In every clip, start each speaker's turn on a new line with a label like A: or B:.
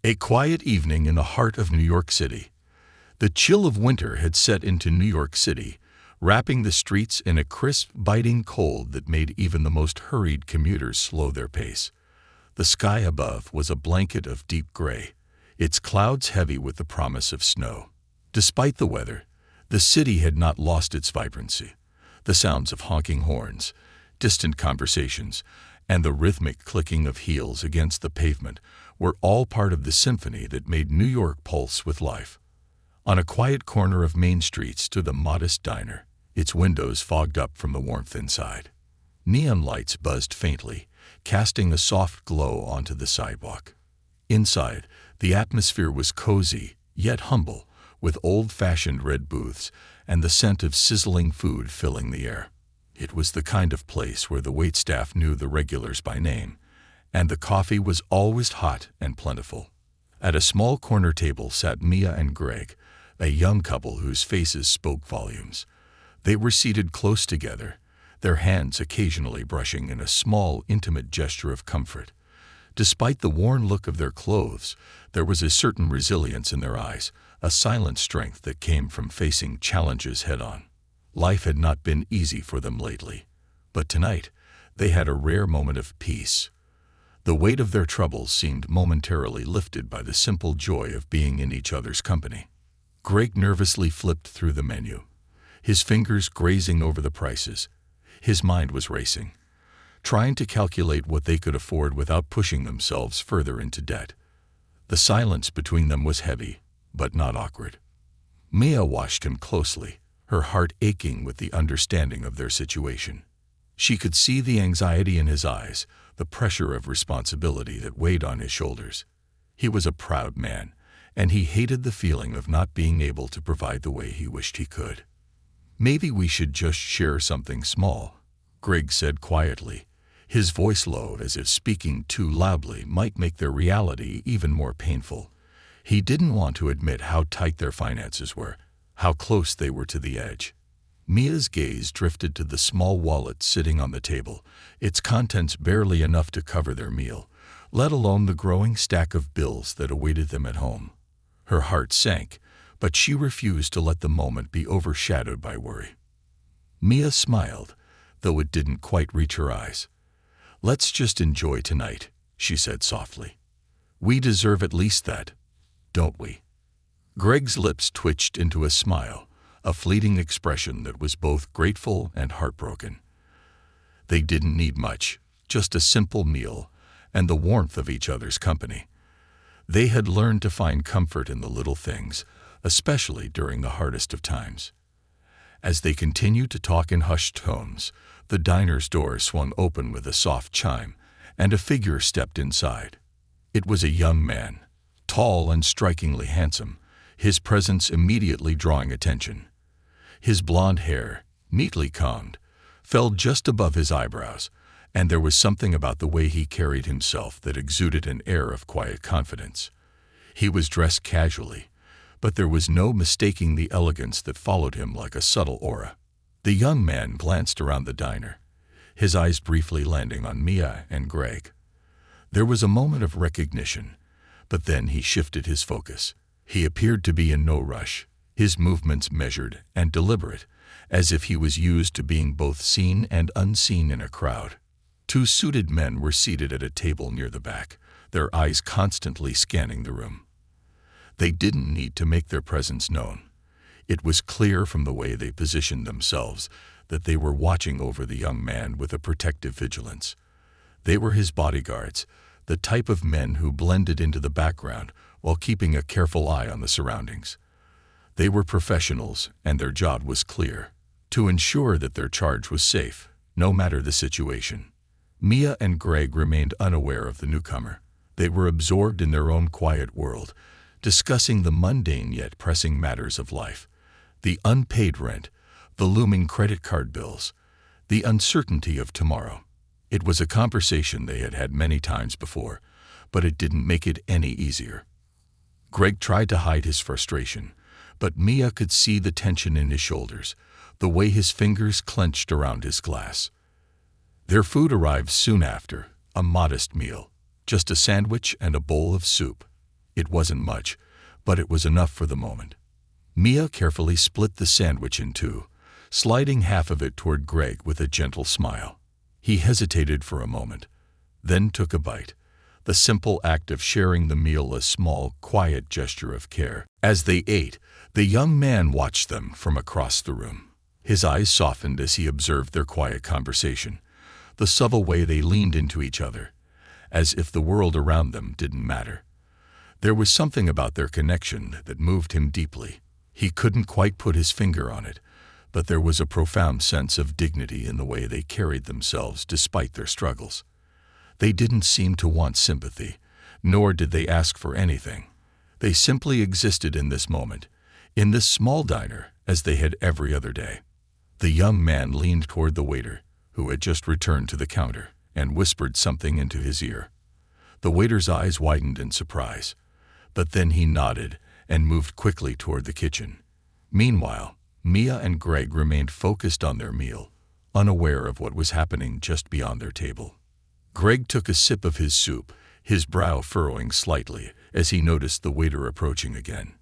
A: A quiet evening in the heart of New York City. The chill of winter had set into New York City, wrapping the streets in a crisp, biting cold that made even the most hurried commuters slow their pace. The sky above was a blanket of deep gray, its clouds heavy with the promise of snow. Despite the weather, the city had not lost its vibrancy. The sounds of honking horns, distant conversations, and the rhythmic clicking of heels against the pavement were all part of the symphony that made New York pulse with life. On a quiet corner of Main Street stood a modest diner, its windows fogged up from the warmth inside. Neon lights buzzed faintly, casting a soft glow onto the sidewalk. Inside, the atmosphere was cozy, yet humble, with old-fashioned red booths and the scent of sizzling food filling the air. It was the kind of place where the waitstaff knew the regulars by name, and the coffee was always hot and plentiful. At a small corner table sat Mia and Greg, a young couple whose faces spoke volumes. They were seated close together, their hands occasionally brushing in a small, intimate gesture of comfort. Despite the worn look of their clothes, there was a certain resilience in their eyes, a silent strength that came from facing challenges head-on. Life had not been easy for them lately, but tonight they had a rare moment of peace. The weight of their troubles seemed momentarily lifted by the simple joy of being in each other's company. Greg nervously flipped through the menu, his fingers grazing over the prices. His mind was racing, trying to calculate what they could afford without pushing themselves further into debt. The silence between them was heavy, but not awkward. Mia watched him closely, her heart aching with the understanding of their situation. She could see the anxiety in his eyes, the pressure of responsibility that weighed on his shoulders. He was a proud man, and he hated the feeling of not being able to provide the way he wished he could. "Maybe we should just share something small," Greg said quietly, his voice low as if speaking too loudly might make their reality even more painful. He didn't want to admit how tight their finances were, how close they were to the edge. Mia's gaze drifted to the small wallet sitting on the table, its contents barely enough to cover their meal, let alone the growing stack of bills that awaited them at home. Her heart sank, but she refused to let the moment be overshadowed by worry. Mia smiled, though it didn't quite reach her eyes. "Let's just enjoy tonight," she said softly. "We deserve at least that, don't we?" Greg's lips twitched into a smile, a fleeting expression that was both grateful and heartbroken. They didn't need much, just a simple meal and the warmth of each other's company. They had learned to find comfort in the little things, especially during the hardest of times. As they continued to talk in hushed tones, the diner's door swung open with a soft chime, and a figure stepped inside. It was a young man, tall and strikingly handsome, his presence immediately drawing attention. His blonde hair, neatly combed, fell just above his eyebrows, and there was something about the way he carried himself that exuded an air of quiet confidence. He was dressed casually, but there was no mistaking the elegance that followed him like a subtle aura. The young man glanced around the diner, his eyes briefly landing on Mia and Greg. There was a moment of recognition, but then he shifted his focus. He appeared to be in no rush, his movements measured and deliberate, as if he was used to being both seen and unseen in a crowd. Two suited men were seated at a table near the back, their eyes constantly scanning the room. They didn't need to make their presence known. It was clear from the way they positioned themselves that they were watching over the young man with a protective vigilance. They were his bodyguards, the type of men who blended into the background while keeping a careful eye on the surroundings. They were professionals, and their job was clear: to ensure that their charge was safe, no matter the situation. Mia and Greg remained unaware of the newcomer. They were absorbed in their own quiet world, discussing the mundane yet pressing matters of life: the unpaid rent, the looming credit card bills, the uncertainty of tomorrow. It was a conversation they had had many times before, but it didn't make it any easier. Greg tried to hide his frustration, but Mia could see the tension in his shoulders, the way his fingers clenched around his glass. Their food arrived soon after, a modest meal, just a sandwich and a bowl of soup. It wasn't much, but it was enough for the moment. Mia carefully split the sandwich in two, sliding half of it toward Greg with a gentle smile. He hesitated for a moment, then took a bite, the simple act of sharing the meal a small, quiet gesture of care. As they ate, the young man watched them from across the room. His eyes softened as he observed their quiet conversation, the subtle way they leaned into each other, as if the world around them didn't matter. There was something about their connection that moved him deeply. He couldn't quite put his finger on it, but there was a profound sense of dignity in the way they carried themselves despite their struggles. They didn't seem to want sympathy, nor did they ask for anything. They simply existed in this moment, in this small diner, as they had every other day. The young man leaned toward the waiter, who had just returned to the counter, and whispered something into his ear. The waiter's eyes widened in surprise, but then he nodded and moved quickly toward the kitchen. Meanwhile, Mia and Greg remained focused on their meal, unaware of what was happening just beyond their table. Greg took a sip of his soup, his brow furrowing slightly as he noticed the waiter approaching again.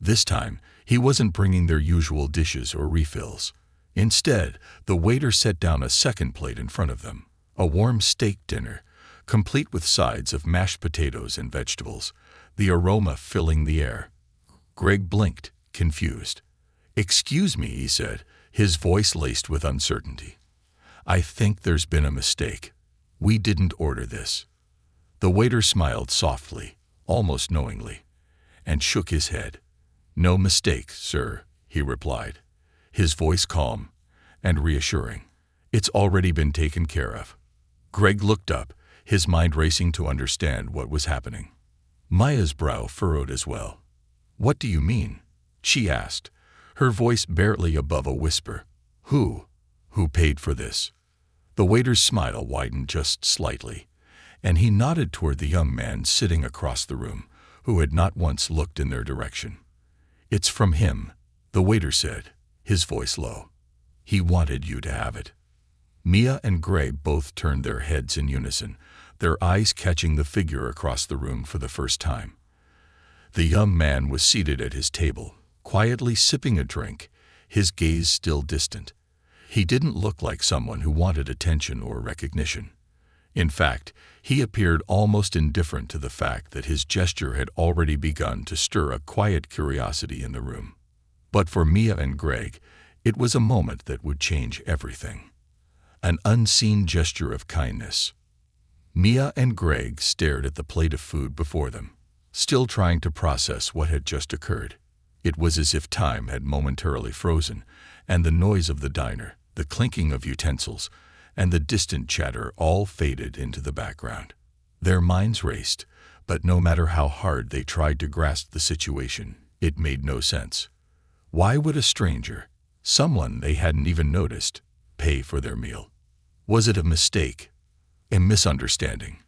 A: This time, he wasn't bringing their usual dishes or refills. Instead, the waiter set down a second plate in front of them, a warm steak dinner, complete with sides of mashed potatoes and vegetables, the aroma filling the air. Greg blinked, confused. "Excuse me," he said, his voice laced with uncertainty. "I think there's been a mistake. We didn't order this." The waiter smiled softly, almost knowingly, and shook his head. "No mistake, sir," he replied, his voice calm and reassuring. "It's already been taken care of." Greg looked up, his mind racing to understand what was happening. Maya's brow furrowed as well. "What do you mean?" she asked, her voice barely above a whisper. Who paid for this?" The waiter's smile widened just slightly, and he nodded toward the young man sitting across the room, who had not once looked in their direction. "It's from him," the waiter said, his voice low. "He wanted you to have it." Mia and Greg both turned their heads in unison, their eyes catching the figure across the room for the first time. The young man was seated at his table, quietly sipping a drink, his gaze still distant. He didn't look like someone who wanted attention or recognition. In fact, he appeared almost indifferent to the fact that his gesture had already begun to stir a quiet curiosity in the room. But for Mia and Greg, it was a moment that would change everything. An unseen gesture of kindness. Mia and Greg stared at the plate of food before them, still trying to process what had just occurred. It was as if time had momentarily frozen, and the noise of the diner, the clinking of utensils, and the distant chatter all faded into the background. Their minds raced, but no matter how hard they tried to grasp the situation, it made no sense. Why would a stranger, someone they hadn't even noticed, pay for their meal? Was it a mistake? A misunderstanding?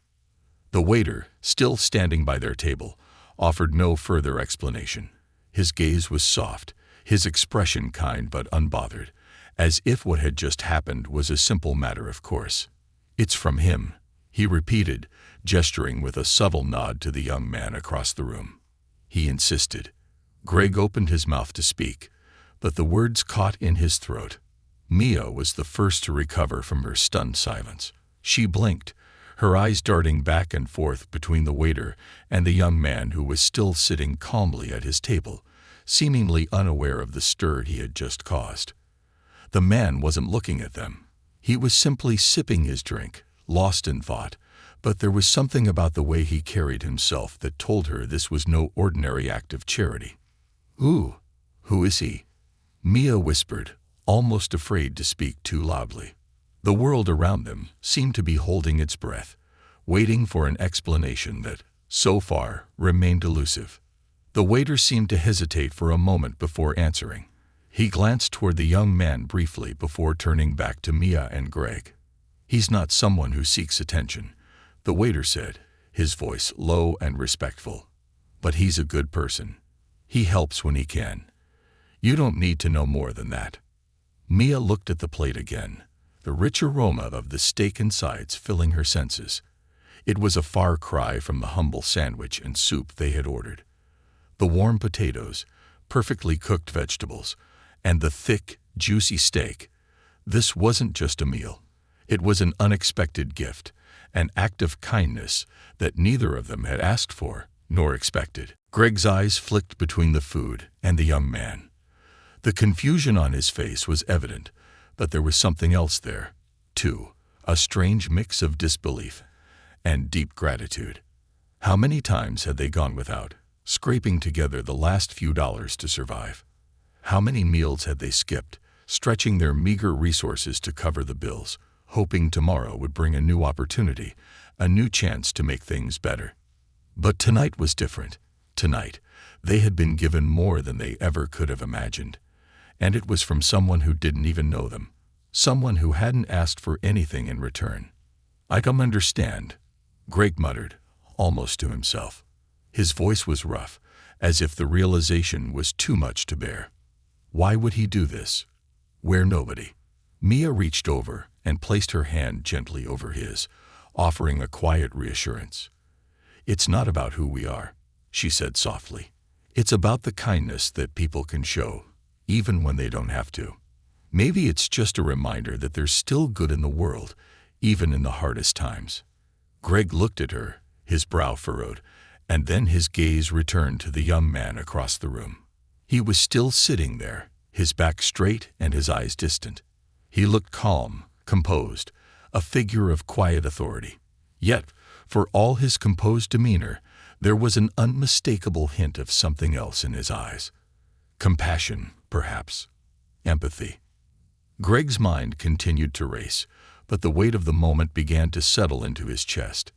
A: The waiter, still standing by their table, offered no further explanation. His gaze was soft, his expression kind but unbothered, as if what had just happened was a simple matter of course. "It's from him," he repeated, gesturing with a subtle nod to the young man across the room. He insisted. Greg opened his mouth to speak, but the words caught in his throat. Mia was the first to recover from her stunned silence. She blinked, her eyes darting back and forth between the waiter and the young man who was still sitting calmly at his table, seemingly unaware of the stir he had just caused. The man wasn't looking at them. He was simply sipping his drink, lost in thought, but there was something about the way he carried himself that told her this was no ordinary act of charity. Who is he?" Mia whispered, almost afraid to speak too loudly. The world around them seemed to be holding its breath, waiting for an explanation that, so far, remained elusive. The waiter seemed to hesitate for a moment before answering. He glanced toward the young man briefly before turning back to Mia and Greg. "He's not someone who seeks attention," the waiter said, his voice low and respectful. "But he's a good person. He helps when he can. You don't need to know more than that." Mia looked at the plate again, the rich aroma of the steak and sides filling her senses. It was a far cry from the humble sandwich and soup they had ordered. The warm potatoes, perfectly cooked vegetables, and the thick, juicy steak. This wasn't just a meal. It was an unexpected gift, an act of kindness that neither of them had asked for nor expected. Greg's eyes flicked between the food and the young man. The confusion on his face was evident, but there was something else there, too, a strange mix of disbelief and deep gratitude. How many times had they gone without, scraping together the last few dollars to survive? How many meals had they skipped, stretching their meager resources to cover the bills, hoping tomorrow would bring a new opportunity, a new chance to make things better? But tonight was different. Tonight, they had been given more than they ever could have imagined. And it was from someone who didn't even know them, someone who hadn't asked for anything in return. "I can understand," Greg muttered, almost to himself. His voice was rough, as if the realization was too much to bear. Why would he do this? Where nobody? Mia reached over and placed her hand gently over his, offering a quiet reassurance. "It's not about who we are," she said softly. "It's about the kindness that people can show, even when they don't have to. Maybe it's just a reminder that there's still good in the world, even in the hardest times." Greg looked at her, his brow furrowed, and then his gaze returned to the young man across the room. He was still sitting there, his back straight and his eyes distant. He looked calm, composed, a figure of quiet authority. Yet, for all his composed demeanor, there was an unmistakable hint of something else in his eyes. Compassion, perhaps. Empathy. Greg's mind continued to race, but the weight of the moment began to settle into his chest.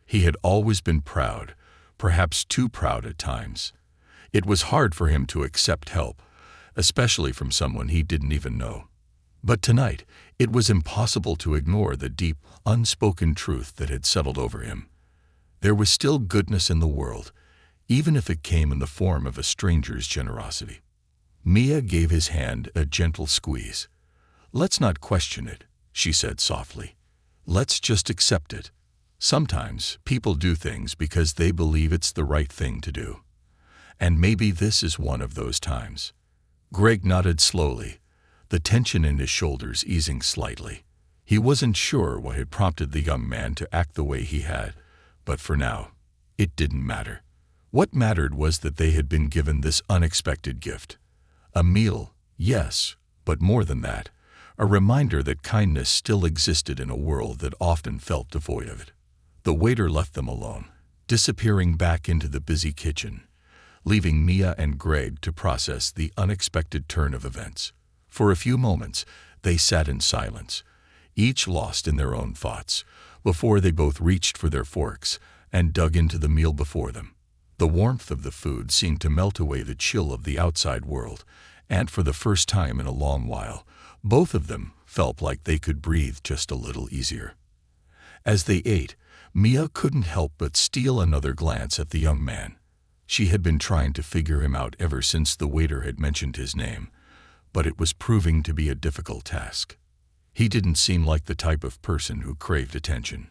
A: He had always been proud, perhaps too proud at times. It was hard for him to accept help, especially from someone he didn't even know. But tonight, it was impossible to ignore the deep, unspoken truth that had settled over him. There was still goodness in the world, even if it came in the form of a stranger's generosity. Mia gave his hand a gentle squeeze. "Let's not question it," she said softly. "Let's just accept it. Sometimes people do things because they believe it's the right thing to do. And maybe this is one of those times." Greg nodded slowly, the tension in his shoulders easing slightly. He wasn't sure what had prompted the young man to act the way he had, but for now, it didn't matter. What mattered was that they had been given this unexpected gift. A meal, yes, but more than that, a reminder that kindness still existed in a world that often felt devoid of it. The waiter left them alone, disappearing back into the busy kitchen, leaving Mia and Greg to process the unexpected turn of events. For a few moments, they sat in silence, each lost in their own thoughts, before they both reached for their forks and dug into the meal before them. The warmth of the food seemed to melt away the chill of the outside world, and for the first time in a long while, both of them felt like they could breathe just a little easier. As they ate, Mia couldn't help but steal another glance at the young man. She had been trying to figure him out ever since the waiter had mentioned his name, but it was proving to be a difficult task. He didn't seem like the type of person who craved attention,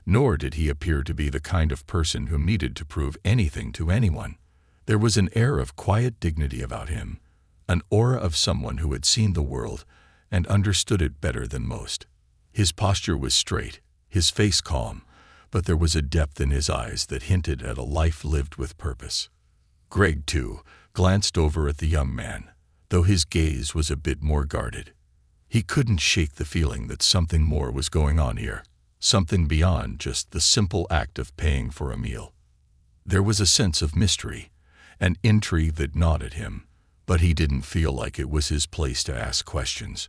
A: nor did he appear to be the kind of person who needed to prove anything to anyone. There was an air of quiet dignity about him, an aura of someone who had seen the world and understood it better than most. His posture was straight, his face calm, but there was a depth in his eyes that hinted at a life lived with purpose. Greg, too, glanced over at the young man, though his gaze was a bit more guarded. He couldn't shake the feeling that something more was going on here, something beyond just the simple act of paying for a meal. There was a sense of mystery, an intrigue that gnawed at him, but he didn't feel like it was his place to ask questions.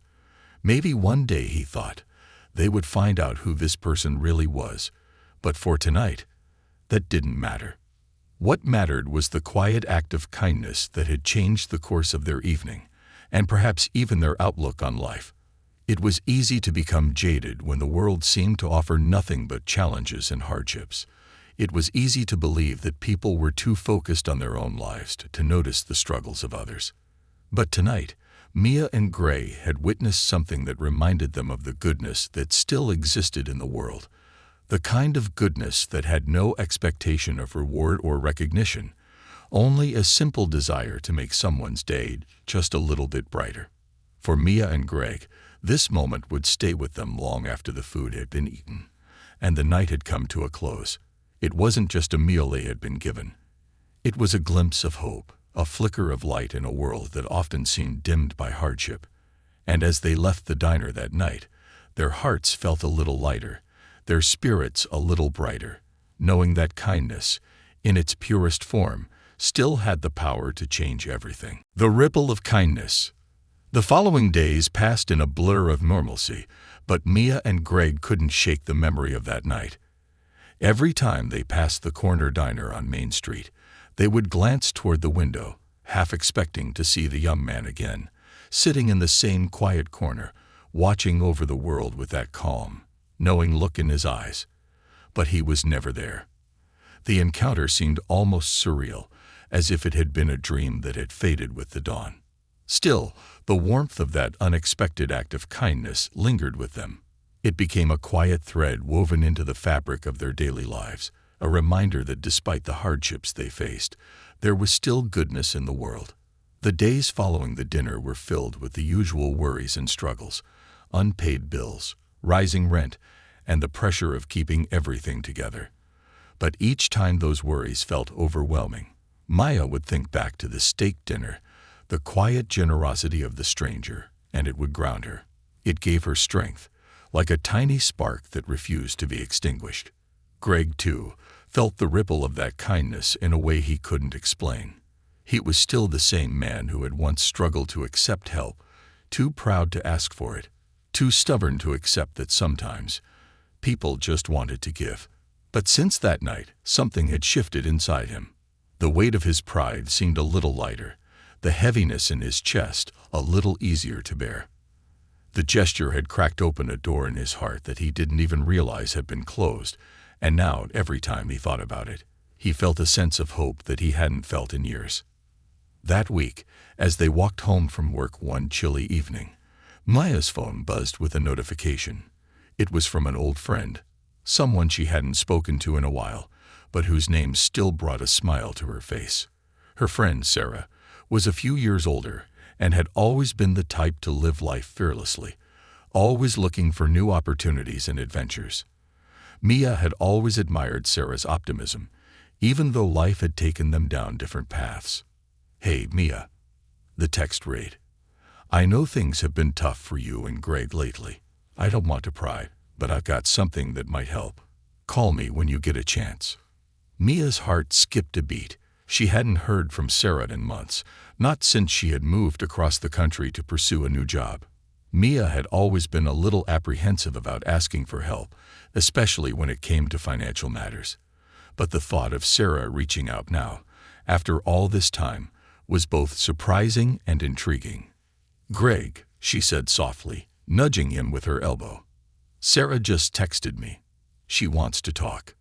A: Maybe one day, he thought, they would find out who this person really was, but for tonight, that didn't matter. What mattered was the quiet act of kindness that had changed the course of their evening, and perhaps even their outlook on life. It was easy to become jaded when the world seemed to offer nothing but challenges and hardships. It was easy to believe that people were too focused on their own lives to notice the struggles of others. But tonight, Mia and Gray had witnessed something that reminded them of the goodness that still existed in the world, The kind of goodness that had no expectation of reward or recognition, only a simple desire to make someone's day just a little bit brighter. For Mia and Greg, this moment would stay with them long after the food had been eaten, and the night had come to a close. It wasn't just a meal they had been given. It was a glimpse of hope, a flicker of light in a world that often seemed dimmed by hardship. And as they left the diner that night, their hearts felt a little lighter, their spirits a little brighter, knowing that kindness, in its purest form, still had the power to change everything. The ripple of kindness. The following days passed in a blur of normalcy, but Mia and Greg couldn't shake the memory of that night. Every time they passed the corner diner on Main Street, they would glance toward the window, half expecting to see the young man again, sitting in the same quiet corner, watching over the world with that calm, knowing look in his eyes. But he was never there. The encounter seemed almost surreal, as if it had been a dream that had faded with the dawn. Still, the warmth of that unexpected act of kindness lingered with them. It became a quiet thread woven into the fabric of their daily lives, a reminder that despite the hardships they faced, there was still goodness in the world. The days following the dinner were filled with the usual worries and struggles, unpaid bills, rising rent, and the pressure of keeping everything together. But each time those worries felt overwhelming, Maya would think back to the steak dinner, the quiet generosity of the stranger, and it would ground her. It gave her strength, like a tiny spark that refused to be extinguished. Greg, too, felt the ripple of that kindness in a way he couldn't explain. He was still the same man who had once struggled to accept help, too proud to ask for it, too stubborn to accept that sometimes people just wanted to give. But since that night, something had shifted inside him. The weight of his pride seemed a little lighter, the heaviness in his chest a little easier to bear. The gesture had cracked open a door in his heart that he didn't even realize had been closed, and now, every time he thought about it, he felt a sense of hope that he hadn't felt in years. That week, as they walked home from work one chilly evening, Maya's phone buzzed with a notification. It was from an old friend, someone she hadn't spoken to in a while, but whose name still brought a smile to her face. Her friend, Sarah, was a few years older and had always been the type to live life fearlessly, always looking for new opportunities and adventures. Mia had always admired Sarah's optimism, even though life had taken them down different paths. "Hey, Mia," the text read. "I know things have been tough for you and Greg lately. I don't want to pry, but I've got something that might help. Call me when you get a chance." Mia's heart skipped a beat. She hadn't heard from Sarah in months, not since she had moved across the country to pursue a new job. Mia had always been a little apprehensive about asking for help, especially when it came to financial matters. But the thought of Sarah reaching out now, after all this time, was both surprising and intriguing. "Greg," she said softly, nudging him with her elbow. "Sarah just texted me. She wants to talk."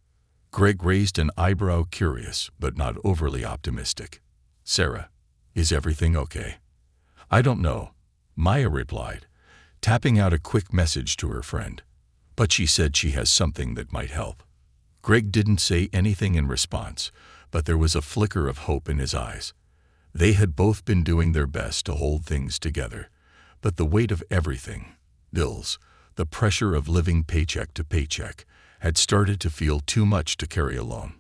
A: Greg raised an eyebrow, curious but not overly optimistic. "Sarah, is everything okay?" "I don't know," Maya replied, tapping out a quick message to her friend. "But she said she has something that might help." Greg didn't say anything in response, but there was a flicker of hope in his eyes. They had both been doing their best to hold things together, but the weight of everything, bills, the pressure of living paycheck to paycheck, had started to feel too much to carry alone.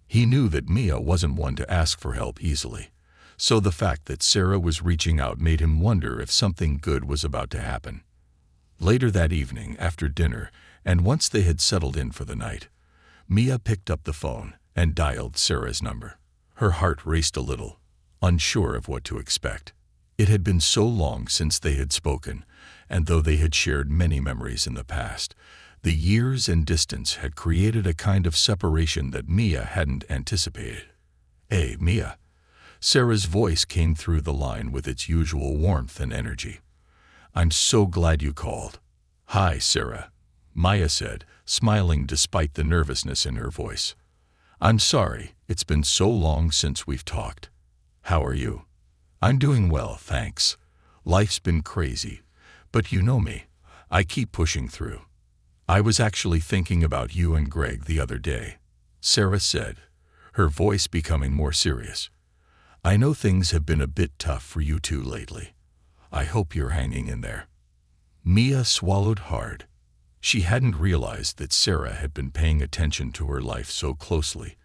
A: He knew that Mia wasn't one to ask for help easily, so the fact that Sarah was reaching out made him wonder if something good was about to happen. Later that evening, after dinner, and once they had settled in for the night, Mia picked up the phone and dialed Sarah's number. Her heart raced a little, unsure of what to expect. It had been so long since they had spoken, and though they had shared many memories in the past, the years and distance had created a kind of separation that Mia hadn't anticipated. "Hey, Mia." Sarah's voice came through the line with its usual warmth and energy. "I'm so glad you called." "Hi, Sarah," Maya said, smiling despite the nervousness in her voice. "I'm sorry, it's been so long since we've talked. How are you?" "I'm doing well, thanks. Life's been crazy, but you know me. I keep pushing through." I was actually thinking about you and Greg the other day, Sarah said, her voice becoming more serious. I know things have been a bit tough for you two lately. I hope you're hanging in there. Mia swallowed hard. She hadn't realized that Sarah had been paying attention to her life so closely,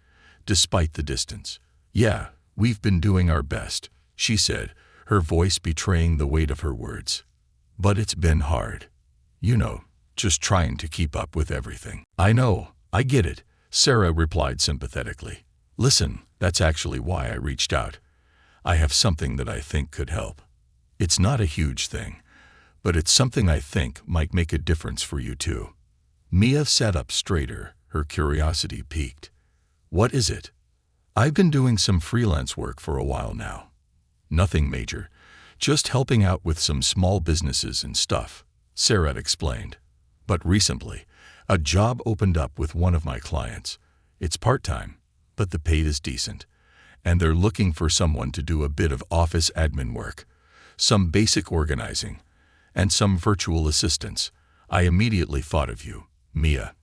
A: despite the distance. Yeah, we've been doing our best, she said, her voice betraying the weight of her words. But it's been hard. You know, just trying to keep up with everything. I know, I get it, Sarah replied sympathetically. Listen, that's actually why I reached out. I have something that I think could help. It's not a huge thing, but it's something I think might make a difference for you too. Mia sat up straighter, her curiosity piqued. What is it? I've been doing some freelance work for a while now. Nothing major, just helping out with some small businesses and stuff, Sarah explained. But recently, a job opened up with one of my clients. It's part-time, but the pay is decent, and they're looking for someone to do a bit of office admin work, some basic organizing, and some virtual assistance. I immediately thought of you, Mia.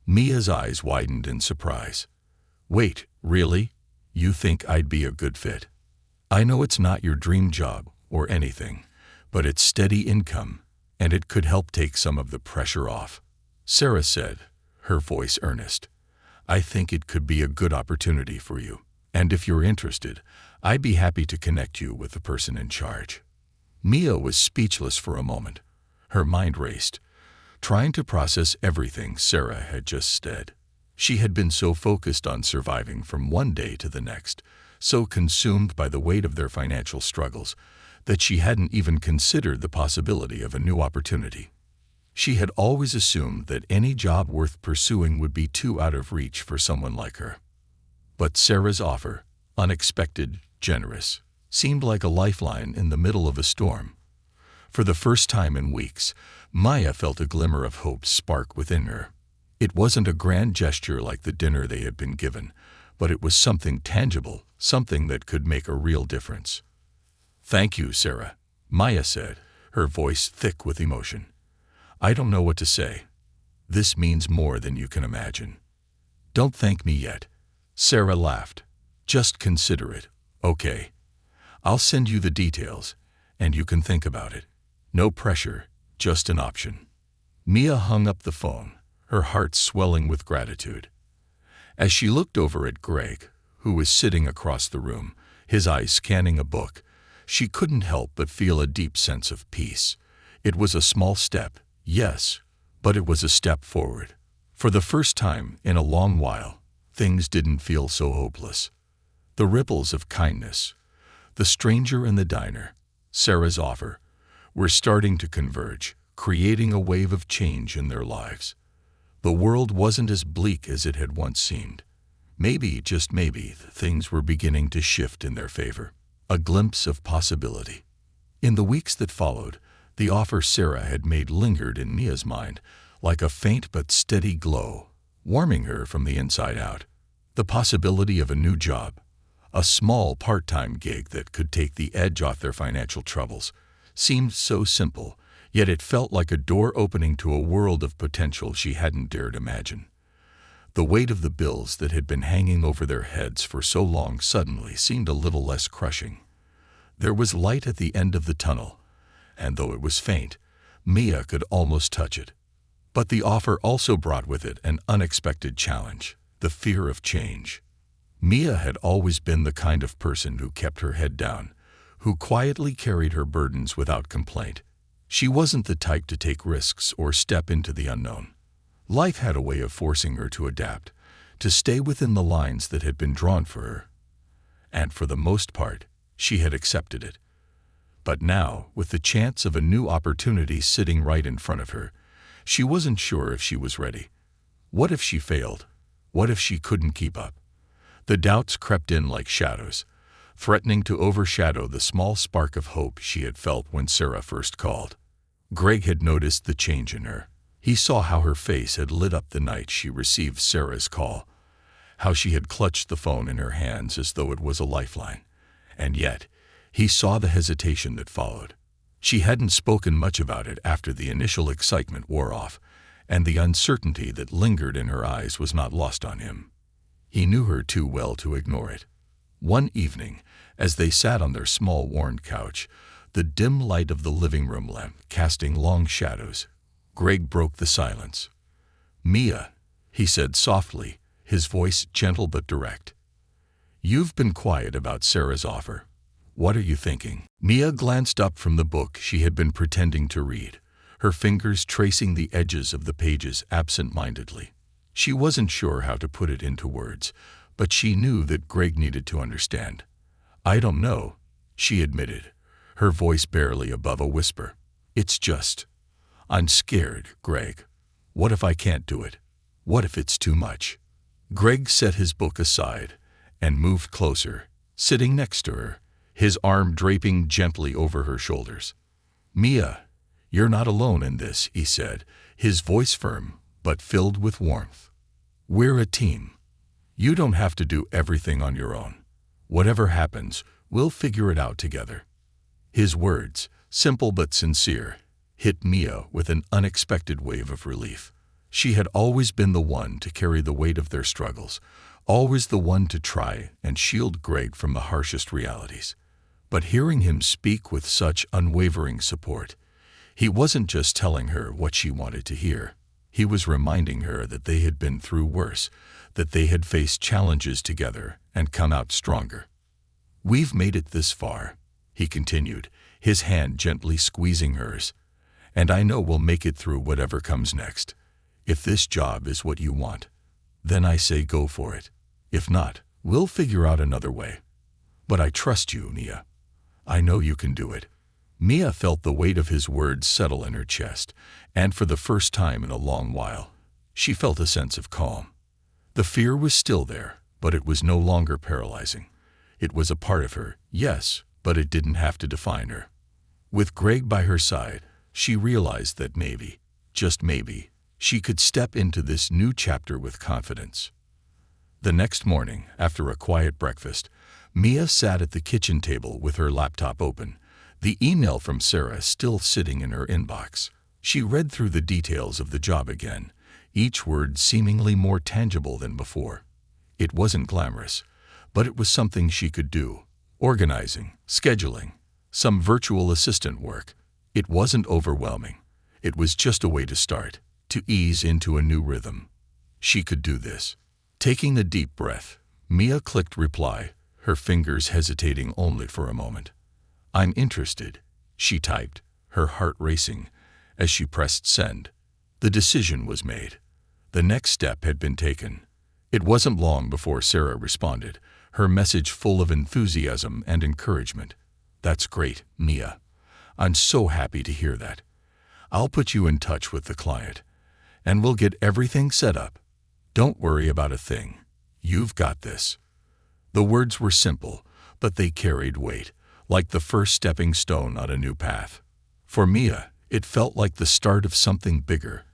A: Mia's eyes widened in surprise. Wait, really? You think I'd be a good fit? I know it's not your dream job or anything, but it's steady income, and it could help take some of the pressure off, Sarah said, her voice earnest. I think it could be a good opportunity for you, and if you're interested, I'd be happy to connect you with the person in charge. Mia was speechless for a moment. Her mind raced, trying to process everything Sarah had just said. She had been so focused on surviving from one day to the next, so consumed by the weight of their financial struggles, that she hadn't even considered the possibility of a new opportunity. She had always assumed that any job worth pursuing would be too out of reach for someone like her. But Sarah's offer, unexpected, generous, seemed like a lifeline in the middle of a storm. For the first time in weeks, Maya felt a glimmer of hope spark within her. It wasn't a grand gesture like the dinner they had been given, but it was something tangible, something that could make a real difference. Thank you, Sarah, Maya said, her voice thick with emotion. I don't know what to say. This means more than you can imagine. Don't thank me yet, Sarah laughed. Just consider it, okay? I'll send you the details, and you can think about it. No pressure, just an option. Mia hung up the phone, her heart swelling with gratitude. As she looked over at Greg, who was sitting across the room, his eyes scanning a book, she couldn't help but feel a deep sense of peace. It was a small step, yes, but it was a step forward. For the first time in a long while, things didn't feel so hopeless. The ripples of kindness, the stranger in the diner, Sarah's offer, were starting to converge, creating a wave of change in their lives. The world wasn't as bleak as it had once seemed. Maybe, just maybe, things were beginning to shift in their favor. A glimpse of possibility. In the weeks that followed, the offer Sarah had made lingered in Mia's mind like a faint but steady glow, warming her from the inside out. The possibility of a new job, a small part-time gig that could take the edge off their financial troubles, seemed so simple, yet it felt like a door opening to a world of potential she hadn't dared imagine. The weight of the bills that had been hanging over their heads for so long suddenly seemed a little less crushing. There was light at the end of the tunnel, and though it was faint, Mia could almost touch it. But the offer also brought with it an unexpected challenge, the fear of change. Mia had always been the kind of person who kept her head down, who quietly carried her burdens without complaint. She wasn't the type to take risks or step into the unknown. Life had a way of forcing her to adapt, to stay within the lines that had been drawn for her. And for the most part, she had accepted it. But now, with the chance of a new opportunity sitting right in front of her, she wasn't sure if she was ready. What if she failed? What if she couldn't keep up? The doubts crept in like shadows, threatening to overshadow the small spark of hope she had felt when Sarah first called. Greg had noticed the change in her. He saw how her face had lit up the night she received Sarah's call, how she had clutched the phone in her hands as though it was a lifeline. And yet, he saw the hesitation that followed. She hadn't spoken much about it after the initial excitement wore off, and the uncertainty that lingered in her eyes was not lost on him. He knew her too well to ignore it. One evening, as they sat on their small worn couch, the dim light of the living room lamp casting long shadows, Greg broke the silence. "Mia," he said softly, his voice gentle but direct. "You've been quiet about Sarah's offer. What are you thinking?" Mia glanced up from the book she had been pretending to read, her fingers tracing the edges of the pages absent-mindedly. She wasn't sure how to put it into words, but she knew that Greg needed to understand. "I don't know," she admitted, her voice barely above a whisper. "It's just, I'm scared, Greg. What if I can't do it? What if it's too much?" Greg set his book aside and moved closer, sitting next to her, his arm draping gently over her shoulders. "Mia, you're not alone in this," he said, his voice firm but filled with warmth. "We're a team. You don't have to do everything on your own. Whatever happens, we'll figure it out together." His words, simple but sincere, hit Mia with an unexpected wave of relief. She had always been the one to carry the weight of their struggles, always the one to try and shield Greg from the harshest realities. But hearing him speak with such unwavering support, he wasn't just telling her what she wanted to hear. He was reminding her that they had been through worse, that they had faced challenges together and come out stronger. "We've made it this far," he continued, his hand gently squeezing hers, "and I know we'll make it through whatever comes next. If this job is what you want, then I say go for it. If not, we'll figure out another way. But I trust you, Mia. I know you can do it." Mia felt the weight of his words settle in her chest, and for the first time in a long while, she felt a sense of calm. The fear was still there, but it was no longer paralyzing. It was a part of her, yes, but it didn't have to define her. With Greg by her side, she realized that maybe, just maybe, she could step into this new chapter with confidence. The next morning, after a quiet breakfast, Mia sat at the kitchen table with her laptop open, the email from Sarah still sitting in her inbox. She read through the details of the job again, each word seemingly more tangible than before. It wasn't glamorous, but it was something she could do. Organizing, scheduling, some virtual assistant work. It wasn't overwhelming. It was just a way to start, to ease into a new rhythm. She could do this. Taking a deep breath, Mia clicked reply, her fingers hesitating only for a moment. "I'm interested," she typed, her heart racing, as she pressed send. The decision was made. The next step had been taken. It wasn't long before Sarah responded, her message full of enthusiasm and encouragement. "That's great, Mia. I'm so happy to hear that. I'll put you in touch with the client, and we'll get everything set up. Don't worry about a thing. You've got this." The words were simple, but they carried weight, like the first stepping stone on a new path. For Mia, it felt like the start of something bigger,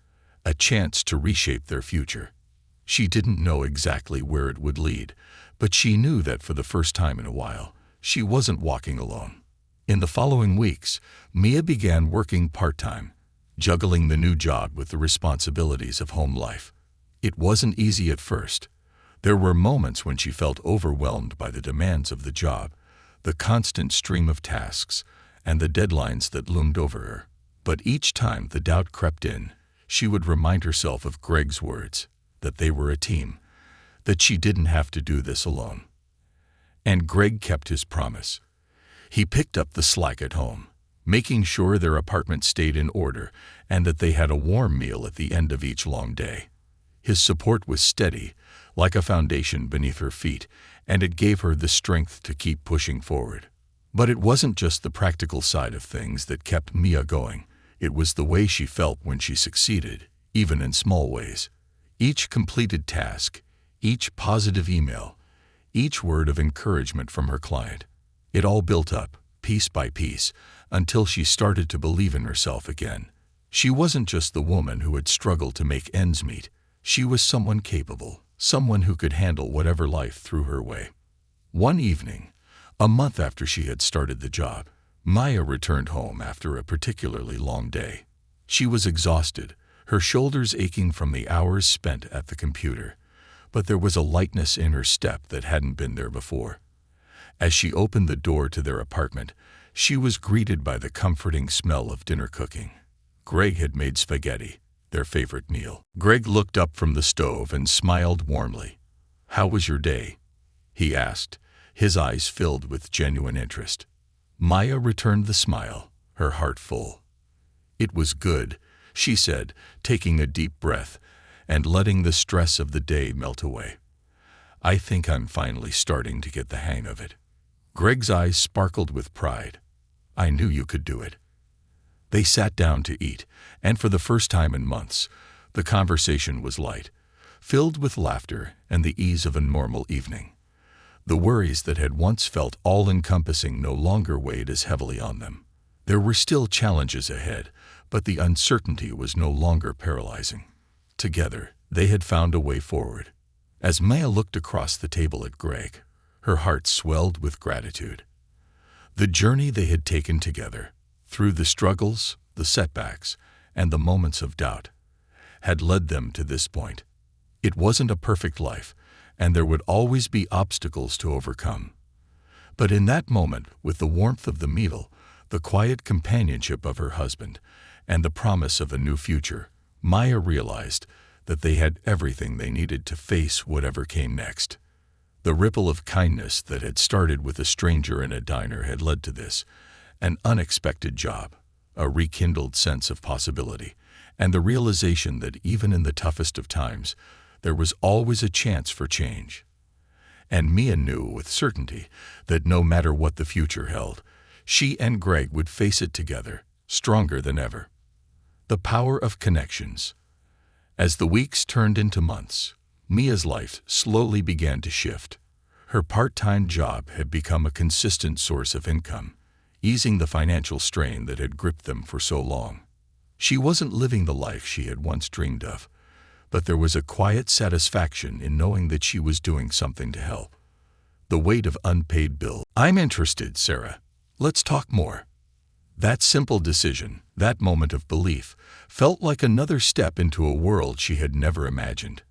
A: a chance to reshape their future. She didn't know exactly where it would lead, but she knew that for the first time in a while, she wasn't walking alone. In the following weeks, Mia began working part-time, juggling the new job with the responsibilities of home life. It wasn't easy at first. There were moments when she felt overwhelmed by the demands of the job, the constant stream of tasks, and the deadlines that loomed over her. But each time the doubt crept in, she would remind herself of Greg's words, that they were a team, that she didn't have to do this alone. And Greg kept his promise. He picked up the slack at home, making sure their apartment stayed in order and that they had a warm meal at the end of each long day. His support was steady, like a foundation beneath her feet, and it gave her the strength to keep pushing forward. But it wasn't just the practical side of things that kept Mia going. It was the way she felt when she succeeded, even in small ways. Each completed task, each positive email, each word of encouragement from her client. It all built up, piece by piece, until she started to believe in herself again. She wasn't just the woman who had struggled to make ends meet. She was someone capable, someone who could handle whatever life threw her way. One evening, a month after she had started the job, Maya returned home after a particularly long day. She was exhausted, her shoulders aching from the hours spent at the computer, but there was a lightness in her step that hadn't been there before. As she opened the door to their apartment, she was greeted by the comforting smell of dinner cooking. Greg had made spaghetti, their favorite meal. Greg looked up from the stove and smiled warmly. "How was your day?" he asked, his eyes filled with genuine interest. Maya returned the smile, her heart full. "It was good," she said, taking a deep breath and letting the stress of the day melt away. "I think I'm finally starting to get the hang of it." Greg's eyes sparkled with pride. "I knew you could do it." They sat down to eat, and for the first time in months, the conversation was light, filled with laughter and the ease of a normal evening. The worries that had once felt all-encompassing no longer weighed as heavily on them. There were still challenges ahead, but the uncertainty was no longer paralyzing. Together, they had found a way forward. As Maya looked across the table at Greg, her heart swelled with gratitude. The journey they had taken together, through the struggles, the setbacks, and the moments of doubt, had led them to this point. It wasn't a perfect life, and there would always be obstacles to overcome. But in that moment, with the warmth of the meal, the quiet companionship of her husband, and the promise of a new future, Maya realized that they had everything they needed to face whatever came next. The ripple of kindness that had started with a stranger in a diner had led to this, an unexpected job, a rekindled sense of possibility, and the realization that even in the toughest of times, there was always a chance for change. And Mia knew with certainty that no matter what the future held, she and Greg would face it together, stronger than ever. The power of connections. As the weeks turned into months, Mia's life slowly began to shift. Her part-time job had become a consistent source of income, easing the financial strain that had gripped them for so long. She wasn't living the life she had once dreamed of, but there was a quiet satisfaction in knowing that she was doing something to help. The weight of unpaid bills. "I'm interested, Sarah. Let's talk more." That simple decision, that moment of belief, felt like another step into a world she had never imagined.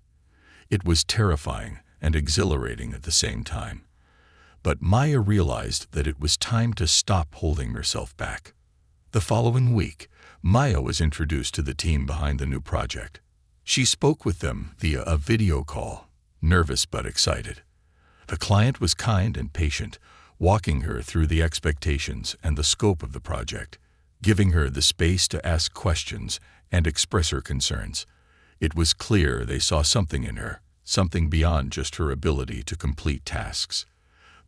A: It was terrifying and exhilarating at the same time. But Maya realized that it was time to stop holding herself back. The following week, Maya was introduced to the team behind the new project. She spoke with them via a video call, nervous but excited. The client was kind and patient, walking her through the expectations and the scope of the project, giving her the space to ask questions and express her concerns. It was clear they saw something in her, something beyond just her ability to complete tasks.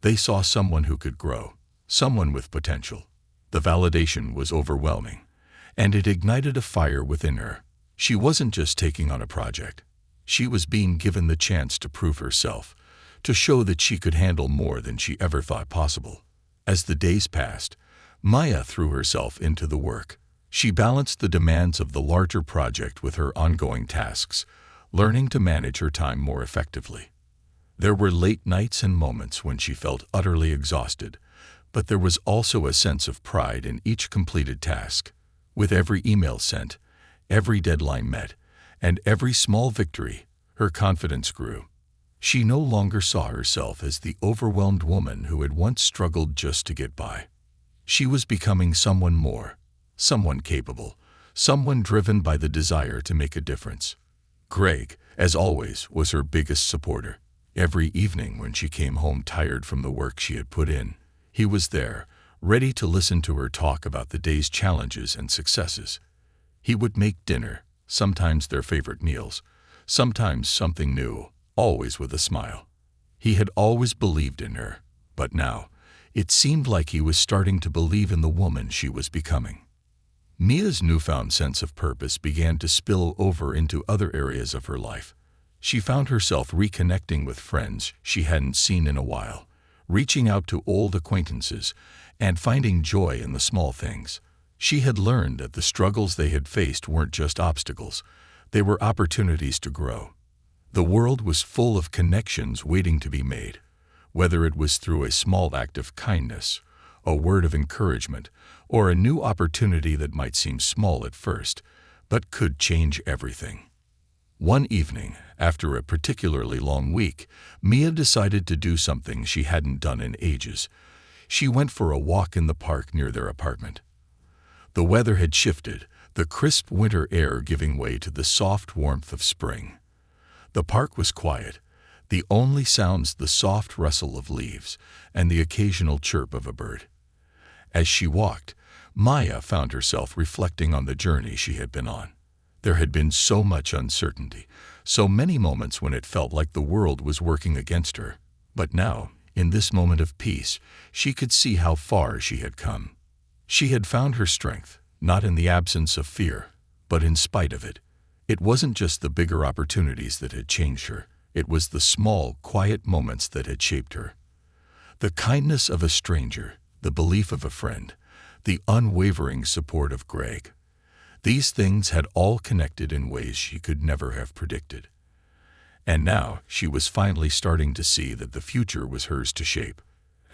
A: They saw someone who could grow, someone with potential. The validation was overwhelming, and it ignited a fire within her. She wasn't just taking on a project. She was being given the chance to prove herself, to show that she could handle more than she ever thought possible. As the days passed, Maya threw herself into the work. She balanced the demands of the larger project with her ongoing tasks, learning to manage her time more effectively. There were late nights and moments when she felt utterly exhausted, but there was also a sense of pride in each completed task. With every email sent, every deadline met, and every small victory, her confidence grew. She no longer saw herself as the overwhelmed woman who had once struggled just to get by. She was becoming someone more, someone capable, someone driven by the desire to make a difference. Greg, as always, was her biggest supporter. Every evening when she came home tired from the work she had put in, he was there, ready to listen to her talk about the day's challenges and successes. He would make dinner, sometimes their favorite meals, sometimes something new, always with a smile. He had always believed in her, but now, it seemed like he was starting to believe in the woman she was becoming. Mia's newfound sense of purpose began to spill over into other areas of her life. She found herself reconnecting with friends she hadn't seen in a while, reaching out to old acquaintances, and finding joy in the small things. She had learned that the struggles they had faced weren't just obstacles, they were opportunities to grow. The world was full of connections waiting to be made, whether it was through a small act of kindness, a word of encouragement, or a new opportunity that might seem small at first, but could change everything. One evening, after a particularly long week, Mia decided to do something she hadn't done in ages. She went for a walk in the park near their apartment. The weather had shifted, the crisp winter air giving way to the soft warmth of spring. The park was quiet, the only sounds the soft rustle of leaves and the occasional chirp of a bird. As she walked, Maya found herself reflecting on the journey she had been on. There had been so much uncertainty, so many moments when it felt like the world was working against her. But now, in this moment of peace, she could see how far she had come. She had found her strength, not in the absence of fear, but in spite of it. It wasn't just the bigger opportunities that had changed her. It was the small, quiet moments that had shaped her. The kindness of a stranger, the belief of a friend, the unwavering support of Greg. These things had all connected in ways she could never have predicted. And now she was finally starting to see that the future was hers to shape.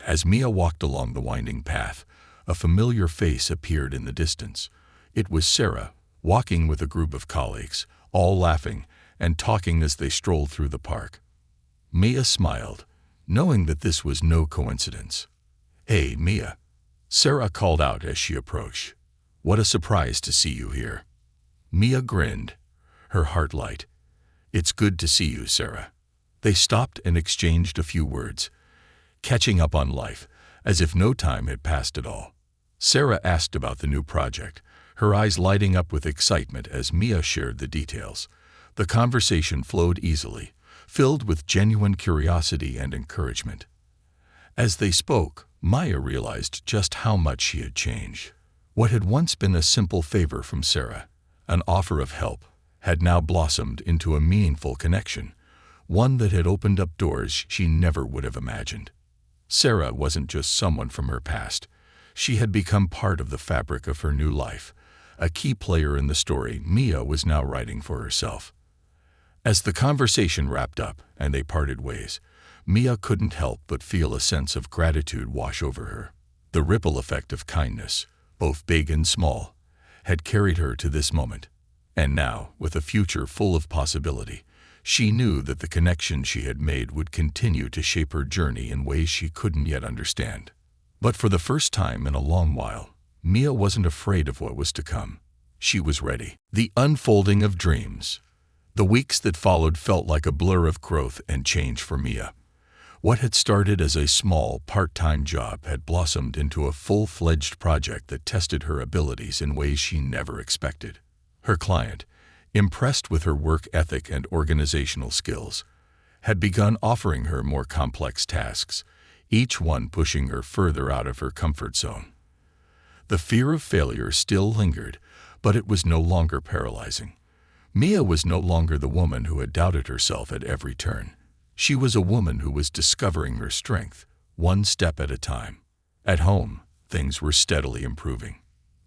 A: As Mia walked along the winding path, a familiar face appeared in the distance. It was Sarah, walking with a group of colleagues, all laughing and talking as they strolled through the park. Mia smiled, knowing that this was no coincidence. "Hey, Mia," Sarah called out as she approached. "What a surprise to see you here." Mia grinned, her heart light. "It's good to see you, Sarah." They stopped and exchanged a few words, catching up on life, as if no time had passed at all. Sarah asked about the new project, her eyes lighting up with excitement as Mia shared the details. The conversation flowed easily, filled with genuine curiosity and encouragement. As they spoke, Maya realized just how much she had changed. What had once been a simple favor from Sarah, an offer of help, had now blossomed into a meaningful connection, one that had opened up doors she never would have imagined. Sarah wasn't just someone from her past. She had become part of the fabric of her new life, a key player in the story Mia was now writing for herself. As the conversation wrapped up and they parted ways, Mia couldn't help but feel a sense of gratitude wash over her. The ripple effect of kindness, both big and small, had carried her to this moment. And now, with a future full of possibility, she knew that the connection she had made would continue to shape her journey in ways she couldn't yet understand. But for the first time in a long while, Mia wasn't afraid of what was to come. She was ready. The unfolding of dreams. The weeks that followed felt like a blur of growth and change for Mia. What had started as a small, part-time job had blossomed into a full-fledged project that tested her abilities in ways she never expected. Her client, impressed with her work ethic and organizational skills, had begun offering her more complex tasks, each one pushing her further out of her comfort zone. The fear of failure still lingered, but it was no longer paralyzing. Mia was no longer the woman who had doubted herself at every turn. She was a woman who was discovering her strength, one step at a time. At home, things were steadily improving.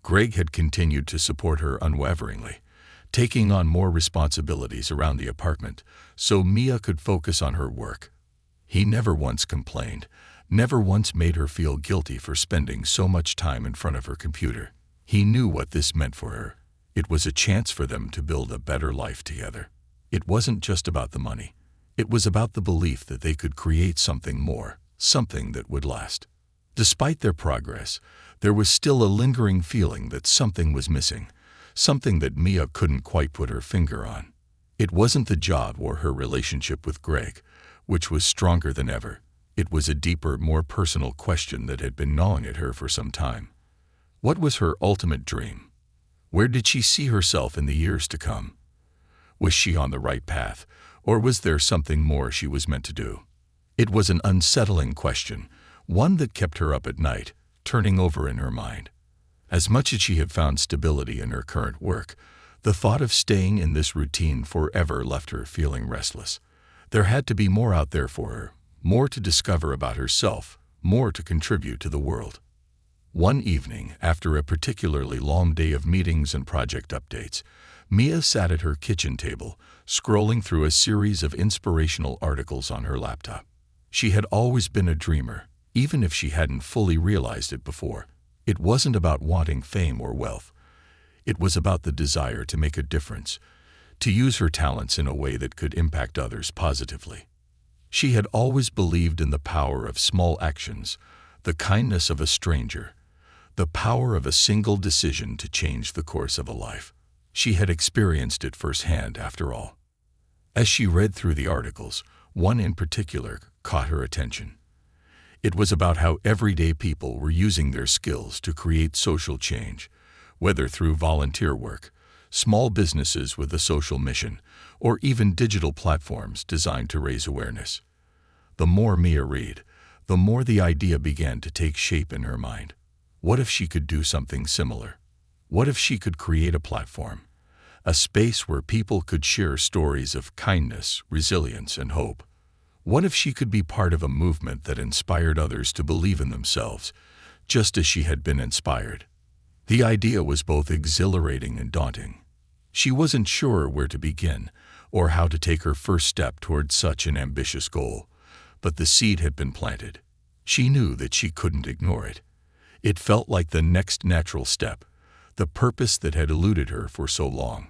A: Greg had continued to support her unwaveringly, taking on more responsibilities around the apartment so Mia could focus on her work. He never once complained, never once made her feel guilty for spending so much time in front of her computer. He knew what this meant for her. It was a chance for them to build a better life together. It wasn't just about the money. It was about the belief that they could create something more, something that would last. Despite their progress, there was still a lingering feeling that something was missing, something that Mia couldn't quite put her finger on. It wasn't the job or her relationship with Greg, which was stronger than ever. It was a deeper, more personal question that had been gnawing at her for some time. What was her ultimate dream? Where did she see herself in the years to come? Was she on the right path, or was there something more she was meant to do? It was an unsettling question, one that kept her up at night, turning over in her mind. As much as she had found stability in her current work, the thought of staying in this routine forever left her feeling restless. There had to be more out there for her, more to discover about herself, more to contribute to the world. One evening, after a particularly long day of meetings and project updates, Mia sat at her kitchen table, scrolling through a series of inspirational articles on her laptop. She had always been a dreamer, even if she hadn't fully realized it before. It wasn't about wanting fame or wealth. It was about the desire to make a difference, to use her talents in a way that could impact others positively. She had always believed in the power of small actions, the kindness of a stranger, the power of a single decision to change the course of a life. She had experienced it firsthand, after all. As she read through the articles, one in particular caught her attention. It was about how everyday people were using their skills to create social change, whether through volunteer work, small businesses with a social mission, or even digital platforms designed to raise awareness. The more Mia read, the more the idea began to take shape in her mind. What if she could do something similar? What if she could create a platform, a space where people could share stories of kindness, resilience, and hope? What if she could be part of a movement that inspired others to believe in themselves, just as she had been inspired? The idea was both exhilarating and daunting. She wasn't sure where to begin or how to take her first step toward such an ambitious goal, but the seed had been planted. She knew that she couldn't ignore it. It felt like the next natural step, the purpose that had eluded her for so long.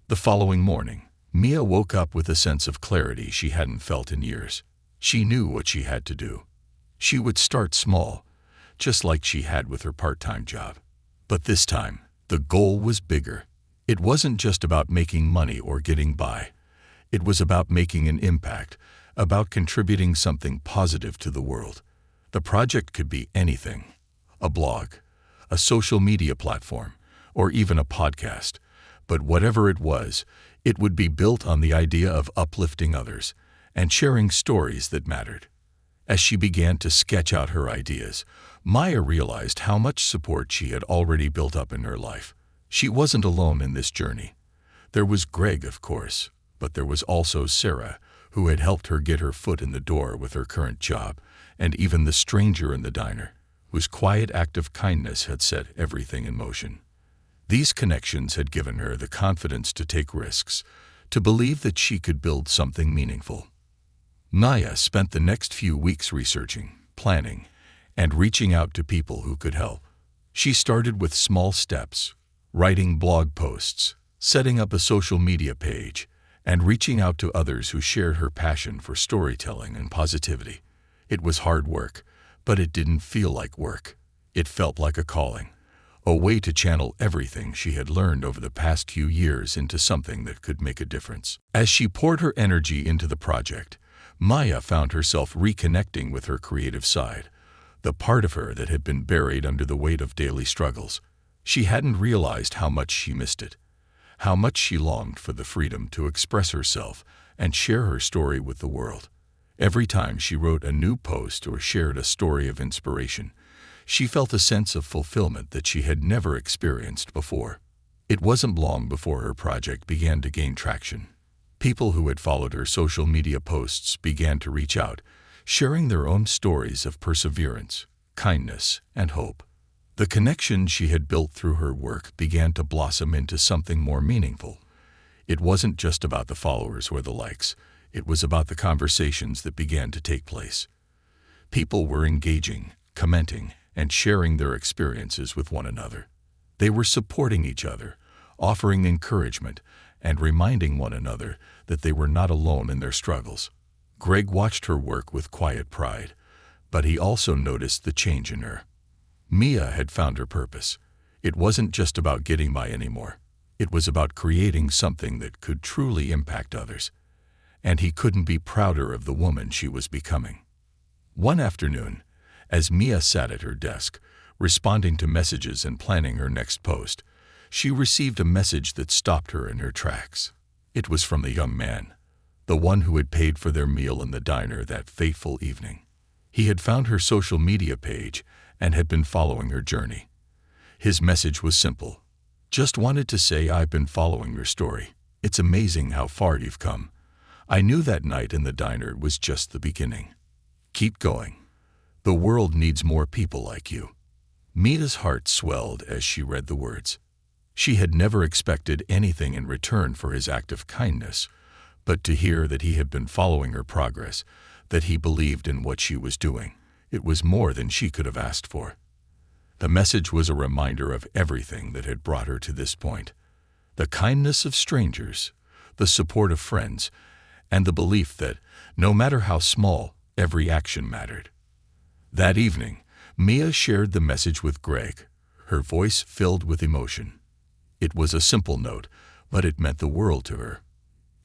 A: The following morning, Mia woke up with a sense of clarity she hadn't felt in years. She knew what she had to do. She would start small, just like she had with her part-time job. But this time, the goal was bigger. It wasn't just about making money or getting by. It was about making an impact, about contributing something positive to the world. The project could be anything: a blog, a social media platform, or even a podcast. But whatever it was, it would be built on the idea of uplifting others and sharing stories that mattered. As she began to sketch out her ideas, Maya realized how much support she had already built up in her life. She wasn't alone in this journey. There was Greg, of course, but there was also Sarah, who had helped her get her foot in the door with her current job, and even the stranger in the diner, whose quiet act of kindness had set everything in motion. These connections had given her the confidence to take risks, to believe that she could build something meaningful. Maya spent the next few weeks researching, planning, and reaching out to people who could help. She started with small steps, writing blog posts, setting up a social media page, and reaching out to others who shared her passion for storytelling and positivity. It was hard work, but it didn't feel like work. It felt like a calling, a way to channel everything she had learned over the past few years into something that could make a difference. As she poured her energy into the project, Maya found herself reconnecting with her creative side, the part of her that had been buried under the weight of daily struggles. She hadn't realized how much she missed it, how much she longed for the freedom to express herself and share her story with the world. Every time she wrote a new post or shared a story of inspiration, she felt a sense of fulfillment that she had never experienced before. It wasn't long before her project began to gain traction. People who had followed her social media posts began to reach out, sharing their own stories of perseverance, kindness, and hope. The connection she had built through her work began to blossom into something more meaningful. It wasn't just about the followers or the likes. It was about the conversations that began to take place. People were engaging, commenting, and sharing their experiences with one another. They were supporting each other, offering encouragement, and reminding one another that they were not alone in their struggles. Greg watched her work with quiet pride, but he also noticed the change in her. Mia had found her purpose. It wasn't just about getting by anymore. It was about creating something that could truly impact others. And he couldn't be prouder of the woman she was becoming. One afternoon, as Mia sat at her desk, responding to messages and planning her next post, she received a message that stopped her in her tracks. It was from the young man, the one who had paid for their meal in the diner that fateful evening. He had found her social media page and had been following her journey. His message was simple. Just wanted to say I've been following your story. It's amazing how far you've come. I knew that night in the diner was just the beginning. Keep going. The world needs more people like you. Mia's heart swelled as she read the words. She had never expected anything in return for his act of kindness, but to hear that he had been following her progress, that he believed in what she was doing, it was more than she could have asked for. The message was a reminder of everything that had brought her to this point: the kindness of strangers, the support of friends, and the belief that, no matter how small, every action mattered. That evening, Mia shared the message with Greg, her voice filled with emotion. It was a simple note, but it meant the world to her.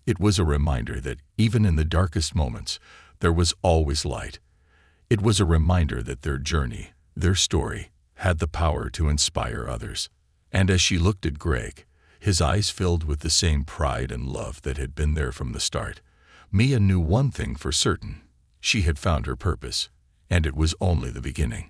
A: It was a reminder that even in the darkest moments, there was always light. It was a reminder that their journey, their story, had the power to inspire others. And as she looked at Greg, his eyes filled with the same pride and love that had been there from the start, Mia knew one thing for certain: she had found her purpose, and it was only the beginning.